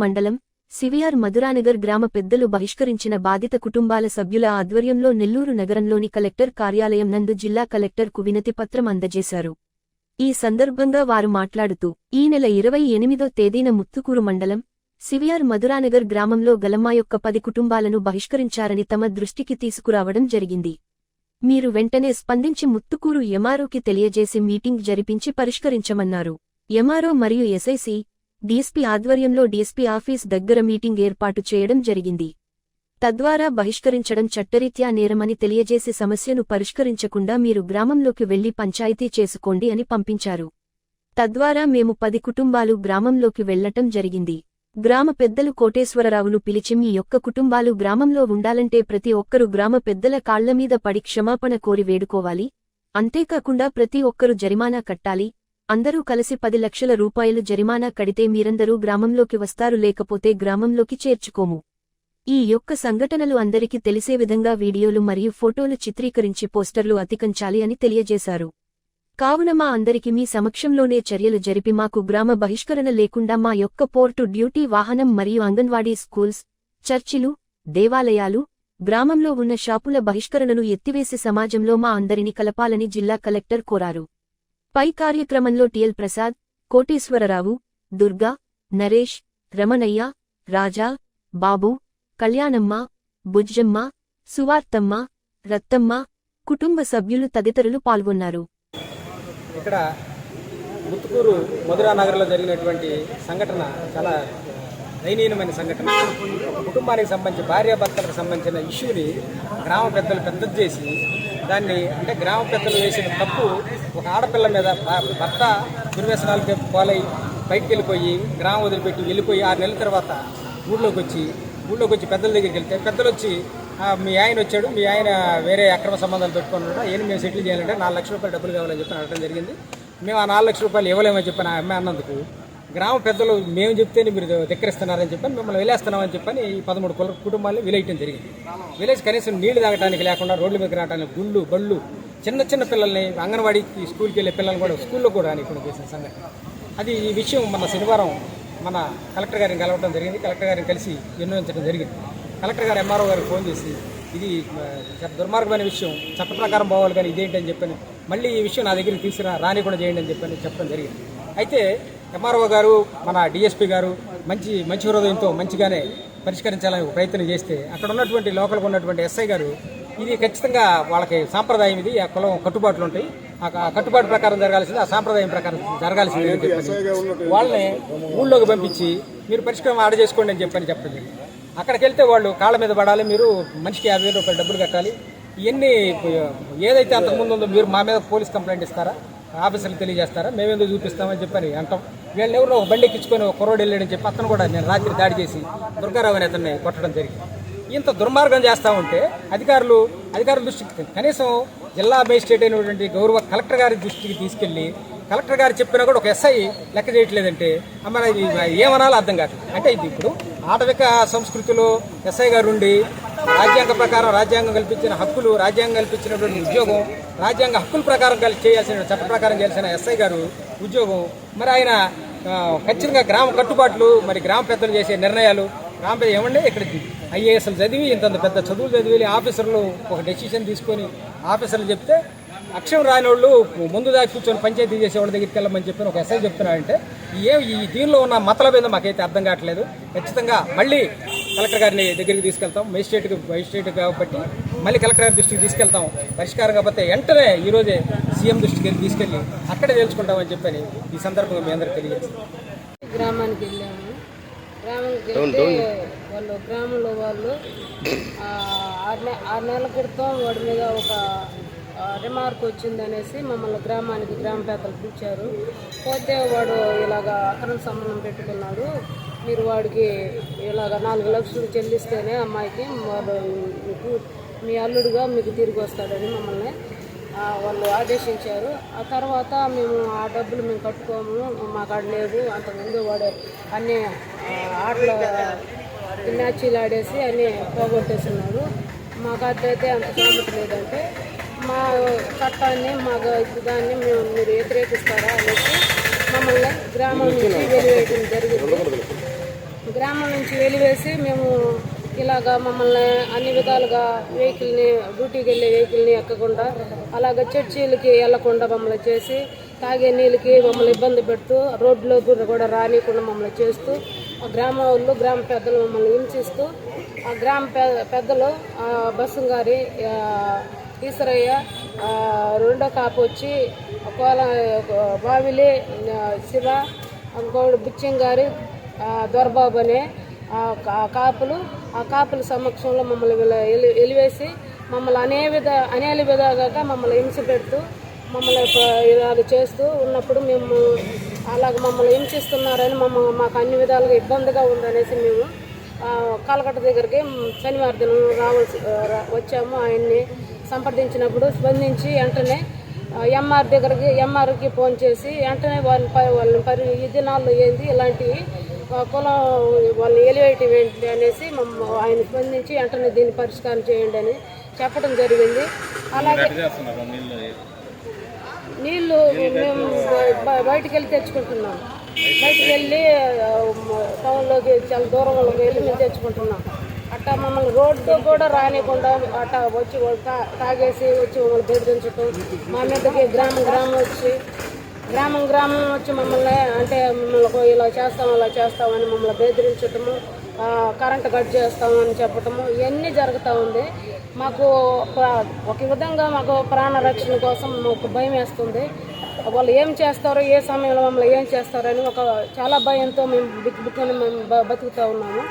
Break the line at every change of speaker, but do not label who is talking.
మండలం సివిఆర్ మధురానగర్ గ్రామ పెద్దలు బహిష్కరించిన బాధిత కుటుంబాల సభ్యుల ఆధ్వర్యంలో నెల్లూరు నగరంలోని కలెక్టర్ కార్యాలయం నందు జిల్లా కలెక్టర్కు వినతిపత్రం అందజేశారు. ఈ సందర్భంగా వారు మాట్లాడుతూ ఈ నెల 28వ తేదీన ముత్తుకూరు మండలం సివిఆర్ మధురానగర్ గ్రామంలో గలమ్మా యొక్క 10 కుటుంబాలను బహిష్కరించారని తమ దృష్టికి తీసుకురావడం జరిగింది. మీరు వెంటనే స్పందించి ముత్తుకూరు ఎంఆర్ఓకి తెలియజేసి మీటింగ్ జరిపించి పరిష్కరించమన్నారు. ఎంఆర్ఓ మరియు ఎస్ఐసి, డీఎస్పీ ఆధ్వర్యంలో డీఎస్పీ ఆఫీస్ దగ్గర మీటింగ్ ఏర్పాటు చేయడం జరిగింది. తద్వారా బహిష్కరించడం చట్టరీత్యా నేరమని తెలియజేసి సమస్యను పరిష్కరించకుండా మీరు గ్రామంలోకి వెళ్లి పంచాయతీ చేసుకోండి అని పంపించారు. తద్వారా మేము 10 కుటుంబాలు గ్రామంలోకి వెళ్లటం జరిగింది. గ్రామ పెద్దలు కోటేశ్వరరావును పిలిచి మీ యొక్క కుటుంబాలు గ్రామంలో ఉండాలంటే ప్రతి ఒక్కరు గ్రామ పెద్దల కాళ్లమీద పడి క్షమాపణ కోరి వేడుకోవాలి. అంతేకాకుండా ప్రతి ఒక్కరు జరిమానా కట్టాలి. అందరూ కలిసి 10 లక్షల రూపాయలు జరిమానా కడితే మీరందరూ గ్రామంలోకి వస్తారు, లేకపోతే గ్రామంలోకి చేర్చుకోము. ఈ యొక్క సంఘటనలు అందరికీ తెలిసే విధంగా వీడియోలు మరియు ఫోటోలు చిత్రీకరించి పోస్టర్లు అతికించాలి అని తెలియజేశారు. కావున మా అందరికి మీ సమక్షంలోనే చర్యలు జరిపి మాకు గ్రామ బహిష్కరణ లేకుండా మా యొక్క పోర్టు డ్యూటీ వాహనం మరియు అంగన్వాడీ స్కూల్స్, చర్చిలు, దేవాలయాలు, గ్రామంలో ఉన్న షాపుల బహిష్కరణను ఎత్తివేసి సమాజంలో మా అందరిని కలపాలని జిల్లా కలెక్టర్ కోరారు. పై కార్యక్రమంలో టిఎల్ ప్రసాద్, కోటేశ్వరరావు, దుర్గా, నరేష్, రమణయ్య, రాజా, బాబు, కళ్యాణమ్మ, బుజ్జమ్మ, సువార్తమ్మ, రత్తమ్మ, కుటుంబ సభ్యులు తదితరులు పాల్గొన్నారు.
ఇక్కడ ముత్తుకూరు మధురానగర్లో జరిగినటువంటి సంఘటన చాలా దయనీయమైన సంఘటన. ఒక కుటుంబానికి సంబంధించి భార్యాభర్తలకు సంబంధించిన ఇష్యూని గ్రామ పెద్దలు పెద్దది చేసి దాన్ని అంటే గ్రామ పెద్దలు వేసిన తప్పు ఒక ఆడపిల్ల మీద భర్త దుర్వ్యసనాలకి పాలై బయటికి వెళ్ళిపోయి గ్రామం వదిలిపెట్టి వెళ్ళిపోయి 6 నెలల తర్వాత ఊళ్ళోకి వచ్చి పెద్దల దగ్గరికి వెళ్తే పెద్దలు వచ్చి మీ ఆయన వచ్చాడు, మీ ఆయన వేరే అక్రమ సంబంధాలు పెట్టుకున్నాడు, ఏం మేము సెటిల్ చేయాలంటే 4 లక్షల రూపాయలు డబ్బులు కావాలని చెప్పి అడగడం జరిగింది. మేము ఆ 4 లక్షల రూపాయలు ఇవ్వలేమని చెప్పని ఆ అమ్మాయి అన్నందుకు గ్రామ పెద్దలు మేము చెప్తేనే మీరు ధిక్కరిస్తున్నారని చెప్పని మిమ్మల్ని వెళ్ళేస్తున్నామని చెప్పని ఈ 13 కుటుంబాలను విలేయటం జరిగింది. విలేజ్ కనీసం నీళ్లు తాగడానికి లేకుండా రోడ్ల మీద రావడానికి గుళ్ళు బళ్ళు చిన్న పిల్లల్ని అంగన్వాడీకి స్కూల్కి వెళ్ళే పిల్లల్ని కూడా స్కూల్లో కూడా రానికుండా చేసిన సంగతి. అది ఈ విషయం మన శనివారం మన కలెక్టర్ గారిని కలవడం జరిగింది. కలెక్టర్ గారిని కలిసి విన్నవించడం జరిగింది. కలెక్టర్ గారు ఎంఆర్ఓ గారికి ఫోన్ చేసి ఇది దుర్మార్గమైన విషయం, చట్ట ప్రకారం పోవాలి కానీ ఇదేంటని చెప్పని మళ్ళీ ఈ విషయం నా దగ్గరికి రానికుండా చేయండి అని చెప్పడం జరిగింది. అయితే ఎంఆర్ఓ గారు మన డిఎస్పీ గారు మంచి హృదయంతో మంచిగానే పరిష్కరించాలని ప్రయత్నం చేస్తే అక్కడ ఉన్నటువంటి లోకల్గా ఉన్నటువంటి ఎస్ఐ గారు ఇది ఖచ్చితంగా వాళ్ళకి సాంప్రదాయం, ఇది ఆ కులం కట్టుబాట్లు ఉంటాయి, ఆ కట్టుబాటు ప్రకారం జరగాల్సింది, ఆ సాంప్రదాయం ప్రకారం జరగాల్సింది అని చెప్పి వాళ్ళని ఊళ్ళోకి పంపించి మీరు పరిష్కారం ఆర్డర్ చేసుకోండి అని చెప్పని చెప్పండి. అక్కడికి వెళ్తే వాళ్ళు కాళ్ళ మీద పడాలి, మీరు మనిషికి 50,000 రూపాయలు డబ్బులు కట్టాలి, ఇవన్నీ ఏదైతే అంతకుముందు ఉందో మీరు మా మీద పోలీస్ కంప్లైంట్ ఇస్తారా, ఆఫీసర్లు తెలియజేస్తారా, మేమేందుకు చూపిస్తామని చెప్పని అంటాం. వీళ్ళని ఎవరో ఒక బండి ఎక్కించుకొని ఒక కుర్రోడు వెళ్ళాడని చెప్పి అతను కూడా నేను రాత్రి దాడి చేసి దుర్గారావు అనే అతన్ని కొట్టడం జరిగింది. ఇంత దుర్మార్గం చేస్తూ ఉంటే అధికారుల దృష్టికి కనీసం జిల్లా మేజిస్ట్రేట్ అయినటువంటి గౌరవ కలెక్టర్ గారి దృష్టికి తీసుకెళ్లి కలెక్టర్ గారు చెప్పినా కూడా ఒక ఎస్ఐ లెక్క చేయట్లేదంటే మన ఏమనాలో అర్థం కాదు. అంటే ఇది ఇప్పుడు ఆటవిక సంస్కృతిలో ఎస్ఐ గారు ఉండి రాజ్యాంగ ప్రకారం రాజ్యాంగం కల్పించిన హక్కులు, రాజ్యాంగం కల్పించినటువంటి ఉద్యోగం, రాజ్యాంగ హక్కుల ప్రకారం చేయాల్సిన చట్ట ప్రకారం చేయాల్సిన ఎస్ఐ గారు ఉద్యోగం, మరి ఆయన ఖచ్చితంగా గ్రామ కట్టుబాట్లు, మరి గ్రామ పెద్దలు చేసే నిర్ణయాలు, గ్రామ పెద్ద ఏమంటే ఇక్కడ ఐఏఎస్లు చదివి ఇంత పెద్ద చదువులు చదివి ఆఫీసర్లు ఒక డెసిషన్ తీసుకొని ఆఫీసర్లు చెప్తే అక్షరం రాని వాళ్ళు ముందు దాకా కూర్చొని పంచాయతీ చేసే వాళ్ళ దగ్గరికి వెళ్ళమని చెప్పి ఒక ఎస్ఐ చెప్తున్నాడంటే ఈ దీనిలో ఉన్న మతలబేదో మాకైతే అర్థం కావట్లేదు. ఖచ్చితంగా మళ్ళీ కలెక్టర్ గారిని దగ్గరికి తీసుకెళ్తాం, మేజిస్ట్రేట్ కాబట్టి మళ్ళీ కలెక్టర్ గారి దృష్టికి తీసుకెళ్తాం. పరిష్కారం కాకపోతే వెంటనే ఈరోజే సీఎం దృష్టికి తీసుకెళ్ళి అక్కడే తెలుసుకుంటామని చెప్పని ఈ సందర్భంగా మీ అందరికీ తెలియజేస్తాం.
గ్రామానికి వెళ్ళాము. గ్రామానికి వెళ్తే గ్రామంలో వాళ్ళు 6 నెలల క్రితం వాడి మీద ఒక రిమార్క్ వచ్చిందనేసి మమ్మల్ని గ్రామ పెద్దలు పిలిచారు. పోతే వాడు ఇలాగ అక్రమ సంబంధం పెట్టుకున్నాడు, మీరు వాడికి ఇలాగ 4 లక్షలు చెల్లిస్తేనే అమ్మాయికి వాడు మీ అల్లుడుగా మీకు తిరిగి వస్తాడని మమ్మల్ని వాళ్ళు ఆదేశించారు. ఆ తర్వాత మేము ఆ డబ్బులు మేము కట్టుకోము, మాకు ఆడ లేదు, అంతకుముందు వాడు అన్నీ ఆటలు మ్యాచీలు ఆడేసి అన్నీ పోగొట్టేస్తున్నాడు, మాకు అట్లయితే అంత సామెత లేదంటే మా చట్టాన్ని మా దాన్ని మీరు వ్యతిరేకిస్తారా అనేసి మమ్మల్ని గ్రామం నుంచి వెలివేయడం జరిగింది. గ్రామం నుంచి వెలివేసి మేము ఇలాగా మమ్మల్ని అన్ని విధాలుగా వెహికల్ని డ్యూటీకి వెళ్ళే వెహికల్ని ఎక్కకుండా అలాగ చర్చీలకి వెళ్లకుండా మమ్మల్ని చేసి తాగే నీళ్ళకి మమ్మల్ని ఇబ్బంది పెడుతూ రోడ్లో కూడా రానికుండా మమ్మల్ని చేస్తూ ఆ గ్రామ వాళ్ళు గ్రామ పెద్దలు మమ్మల్ని హింసిస్తూ ఆ గ్రామ పెద్దలు బస్సు గారి ఈశ్వరయ్య రెండో కాపు వచ్చి కోల బావిలి శివ ఇంకోడు బుచ్చింగారి దొరబాబు అనే ఆ కాపుల సమక్షంలో మమ్మల్ని వెలివేసి మమ్మల్ని అనేక విధాలుగా మమ్మల్ని హింస పెడుతూ మమ్మల్ని ఇలాగ చేస్తూ ఉన్నప్పుడు మేము అలాగ మమ్మల్ని హింసిస్తున్నారని మాకు అన్ని విధాలుగా ఇబ్బందిగా ఉందనేసి మేము కాలకట్ట దగ్గరికి శనివారం దినం వచ్చాము. ఆయన్ని సంప్రదించినప్పుడు స్పందించి వెంటనే ఎంఆర్కి ఫోన్ చేసి వెంటనే వాళ్ళని ఈ దినాల్లో ఏంది ఇలాంటి కులం వాళ్ళని ఎలివేయటం ఏంటి అనేసి ఆయన స్పందించి వెంటనే దీన్ని పరిష్కారం చేయండి అని చెప్పడం జరిగింది. అలాగే నీళ్లు మేము బయటికి వెళ్ళి తెచ్చుకుంటున్నాం. బయటికి వెళ్ళి టౌన్లోకి చాలా దూరంలోకి వెళ్ళి మేము తెచ్చుకుంటున్నాం. అట్టా మమ్మల్ని రోడ్డు కూడా రానికుండా అట్టా వచ్చి తాగేసి వచ్చి మమ్మల్ని బెదిరించటం, మా మీదకి గ్రామం వచ్చి మమ్మల్ని అంటే మిమ్మల్ని ఇలా చేస్తామని మమ్మల్ని బెదిరించటము, కరెంటు కట్ చేస్తామని చెప్పటము ఇవన్నీ జరుగుతూ ఉంది. మాకు ఒక విధంగా మాకు ప్రాణ రక్షణ కోసం మాకు భయం వేస్తుంది. వాళ్ళు ఏం చేస్తారో ఏ సమయంలో మమ్మల్ని ఏం చేస్తారని చాలా భయంతో మేము బిక్కుని మేము బతుకుతూ ఉన్నాము.